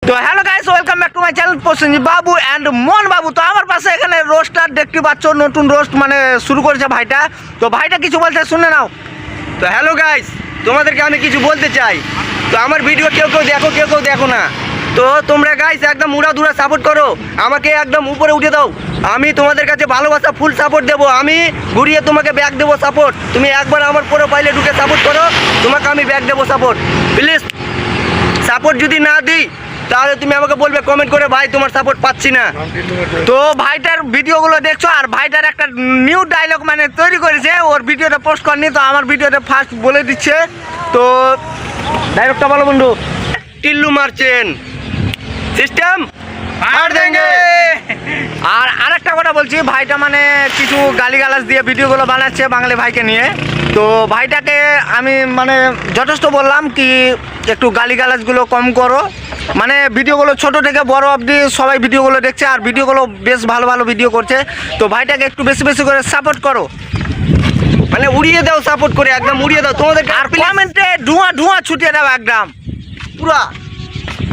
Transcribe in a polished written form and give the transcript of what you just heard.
তো hello guys, welcome back to my channel Prosenjit Babu and মন বাবু। তো আমার পাশে এখানে রোস্টার দেখতে পাচ্ছ, নতুন রোস্ট মানে শুরু করেছে ভাইটা। তো ভাইটা কিছু বলতে শুনে নাও। তো হ্যালো গাইস, তোমাদেরকে আমি কিছু বলতে চাই। তো আমার ভিডিও কেউ কেউ দেখো, কেউ কেউ দেখো না। তো তোমরা গাইস একদম উড়াধুরা সাপোর্ট করো, আমাকে একদম উপরে উঠে দাও। আমি তোমাদের কাছে ভালোবাসা ফুল সাপোর্ট দেবো, আমি ঘুরিয়ে তোমাকে ব্যাক দেবো সাপোর্ট। তুমি একবার আমার প্রোফাইলে ঢুকে সাপোর্ট করো, তোমাকে আমি ব্যাক দেবো সাপোর্ট। প্লিজ সাপোর্ট যদি না দিই তাহলে তুমি আমাকে বলবে কমেন্ট করে, ভাই তোমার সাপোর্ট পাচ্ছি না। তো ভাইটার ভিডিওগুলো দেখছো, আর ভাইটার একটা নিউ ডায়লগ মানে তৈরি করেছে, ওর ভিডিওটা পোস্ট করেনি, তো আমার ভিডিওটা ফার্স্ট বলে দিচ্ছে। তো ডায়লগটা বলো বন্ধু। টিল্লু মারছেন সিস্টেম আর দেঙ্গে। আর আরেকটা কথা বলছি, ভাইটা মানে কিছু গালিগালাজ দিয়ে ভিডিওগুলো বানাচ্ছে বাঙালি ভাইকে নিয়ে। তো ভাইটাকে আমি মানে যথেষ্ট বললাম কি একটু গালিগালাজগুলো কম করো, মানে ভিডিওগুলো ছোট থেকে বড় অবধি সবাই ভিডিওগুলো দেখছে, আর ভিডিওগুলো বেশ ভালো ভালো ভিডিও করছে। তো ভাইটাকে একটু বেশি বেশি করে সাপোর্ট করো, মানে উড়িয়ে দাও সাপোর্ট করে, একদম উড়িয়ে দাও তোমাদের। আর কমেন্টে ধোঁয়া ধোঁয়া ছুটিয়ে দাও একদম পুরা